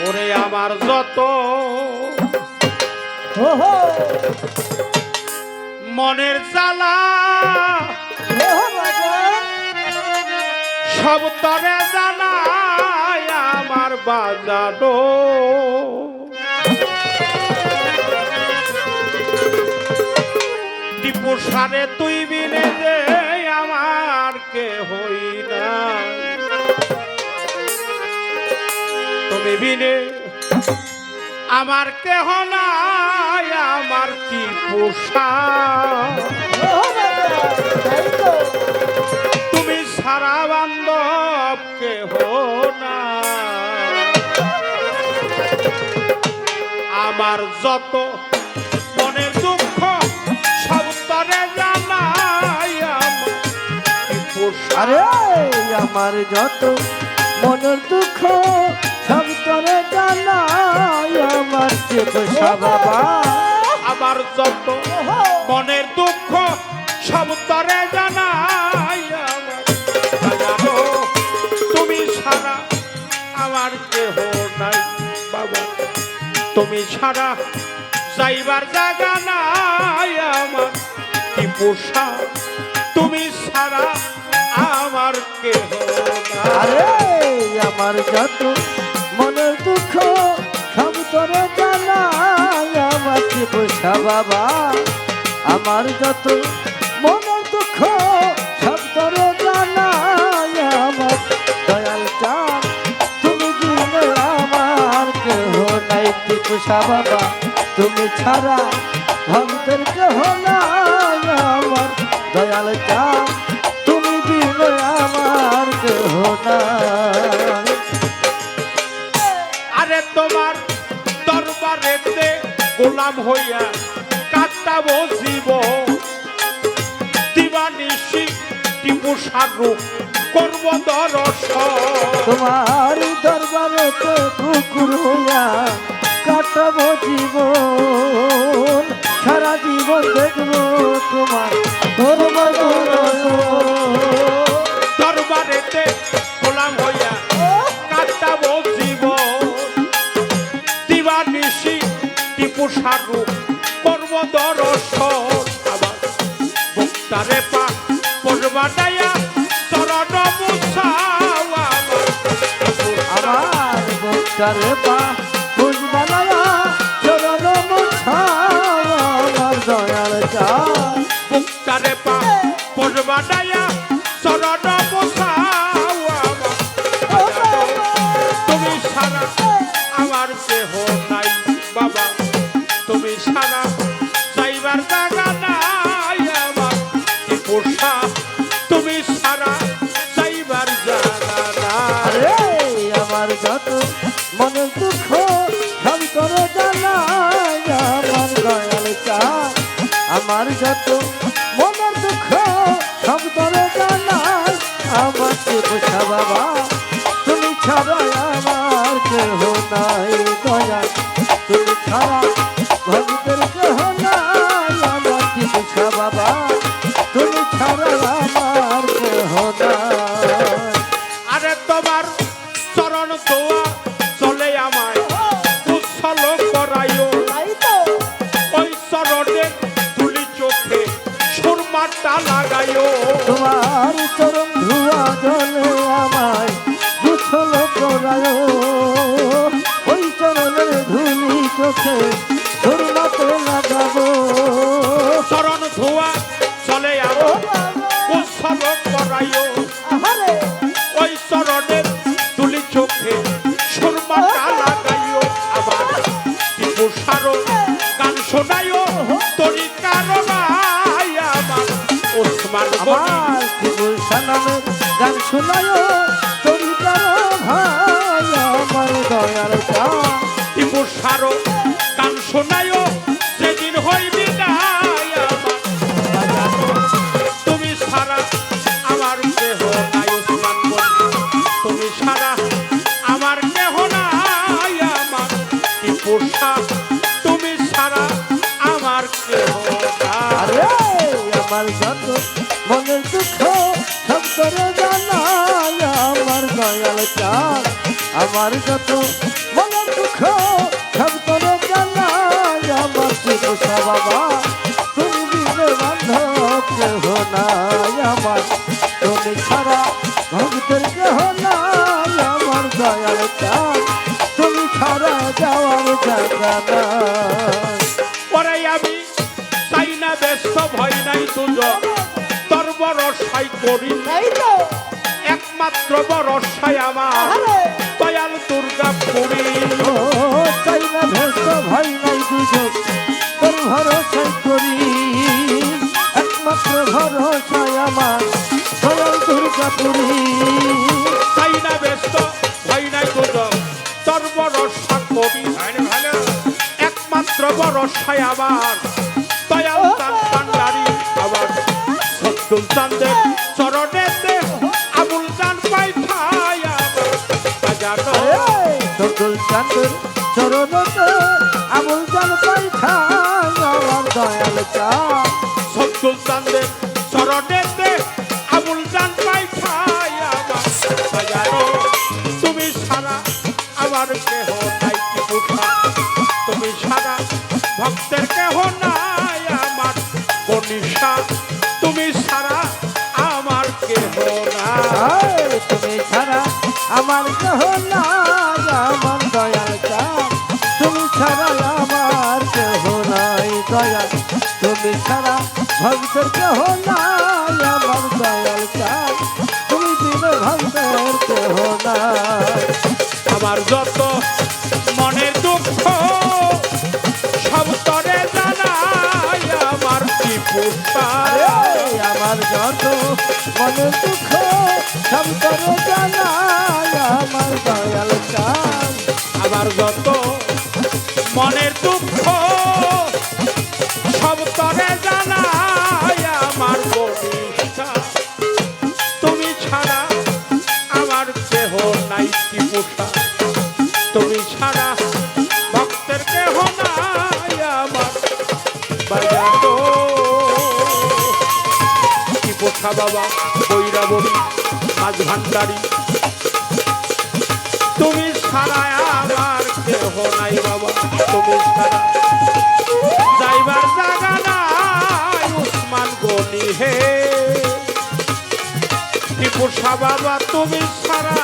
ওরে আমার যত মনের জ্বালা সব তরে জানায় আমার বাজানো টিপু সারে তুই বিনে যে আমার কে হই না তুমি বিনে আমার কেহ নাই আমার কি পোষা তুমি সারা বান্ধব কেহ না আমার যত মনের দুঃখ সব তরে জানাই আমার কি পোষা আরে আমার যত মনের দুঃখ সব তরে জানাই আমার যে পোষা বাবা আমার যত মনের দুঃখ সব তরে জানাই জানো তুমি ছাড়া আমার কেহ নাই বাবা তুমি ছাড়া যাইবার জায়গা নাই আমার কি পোষা তুমি ছাড়া আমার কেহ নাই আরে আমার যত মনের দুঃখ সব তরে জানাই আমার যে পোষা বাবা আমার যত মনের দুঃখ সব তরে জানাই আমার দয়াল চাঁদ তুমি দিলে আমার কেহ নাই যে পোষা বাবা তুমি ছাড়া ভক্তের কেহ নাই আমার দয়াল চাঁদ তুমি দিলে আমার কেহ নাই আরে তোমার দরবারেতে গোলাম হইয়া কাটাবো জীবন দিবানিশি টিপু সারু করব দর্শন তোমার দরবারেতে কুকুর হইয়া কাটাবো জীবন সারা জীবন দেখবো তোমার দরবারেতে গোলাম হইয়া কাটাবো জীবন দিবানিশি টিপু সারু করব দর্শন আবার ভক্তারে পা পরবাটায়া চরণ মুছাও আমার ভক্তারে পা বুঝবানায়া চরণ মুছাও আমার দয়াল চাঁদ ভক্তারে পা পরবাটায়া চরণ মুছাও তুমি সারা আমার দেহ নাই বাবা তুমি সারা যাইবার জায়গা নাই আমার কি পোষা তুমি সারা যাইবার জায়গা নাই আরে আমার যত মনের দুঃখ সব করে জানাই আমার দয়াল চাঁদ আমার যত মনের দুঃখ সব করে জানাই আমার যে পোষা বাবা তুমি ছাড়া আমার কেহ নাই দয়াল তুমি ছাড়া ভক্তের কেহ নাই আমার যে পোষা বাবা তুমি ছাড়া আমার কেহ নাই আরে তোমার চরণ দোয়া চলে আমায় উৎসল করাইও ওই চরণে তুলি চোখে সুরমাটা লাগাইও তোমার চরণ ধুয়া জলে আমায় গুছল করায় ওই চরণের ধুলি চোখে সুরমাতে লাগাবো চরণ ধোয়া চলে আমায় উৎসল করাইও ওই চরণে তুলি চোখে সুরমাটা লাগাইও আবার টিপু সারো গান শোনাইও তরি কারণ আমার ওসমান গনি আমার ত্রিপুর সানামের গান শোনায় তোরি কারো ভাই আমার দয়াল চাঁদ টিপু সারো গান শোনাইও সেদিন হইবি নাই আমার তুমি সারা আমার দেহ নাই ওসমান গনি তুমি সারা আমার দেহ নাই আমার টিপু তুমি সারা আমার দেহ নাই আরে আমার যত মনের দুঃখ সব তোরে জানাই আমার দয়াল চাঁদ আমার যত মনের দুঃখ সব তোরে জানাই আমার চিকিৎসা বাবা তুমি বিনে বান্ধব কেহ নাই আমার তুমি ছাড়া ভক্তের কেহ নাই আমার দয়াল চাঁদ তুমি ছাড়া যাওয়ার জায়গা নাই পরে আমি চাই না ব্যস্ত ভয় নাই দুজন তোর ভরসাই করি তাই তো একমাত্র ভরসাই আমার দয়াল দুর্গা পুরী ও চাই না ভেস্ত ভাই নাই দুজন তোর ভরসাই করি একমাত্র ভরসায় আমার দয়াল দুর্গাপুরী চাই না ব্যস্ত ভয় নাই দুজন তোর ভরসা করি একমাত্র ভরসাই আমার দয়াল চাঁদ ভান্ডারী আবার সত্তুল চাঁদের চরণেতে আবুল চাঁদ পাই ঠাই বাজানো সতুল চাঁদের চরণতে আমুল জান পাই ঠাই আমার দয়াল চাঁদ সত্তুল চাঁদের চরণেতে আবুল চাঁদ পাই ঠাই বাজানো তুমি ছাড়া আমার কেহ নাই কি পুষা তুমি ছাড়া ভক্তের কেহ নাই আমার বনিশা তুমি ছাড়া আমার কেহ নাই তুমি ছাড়া আমার কেহ নাই আমার দয়াল চাঁদ তুমি ছাড়া আমার কেহ নাই দয়াল তুমি ছাড়া ভক্তের কেহ নাই আমার দয়াল চাঁদ তুমি দিলে ভক্তের কেহ নাই আমার যত মনের দুঃখ সব তরে জানাই আমার কি পুষা আমার যত মনে দুঃখ সব করে জানাই আমার দয়াল চাঁদ আমার যত মনের দুঃখ সব তরে জানাই আমার বনিশা তুমি ছাড়া আমার কেহ নাই কি পুষা তুমি ছাড়া ভক্তের কেহ নাই আমার বাজানো কি পোষা বাবা বৈরাবরী মাঝ ভান্ডারী তুমি ছাড়া আমার কেহ নাই বাবা তুমি ছাড়া যাইবার জায়গা নাই উসমান গনি হে কি পোষা বাবা তুমি ছাড়া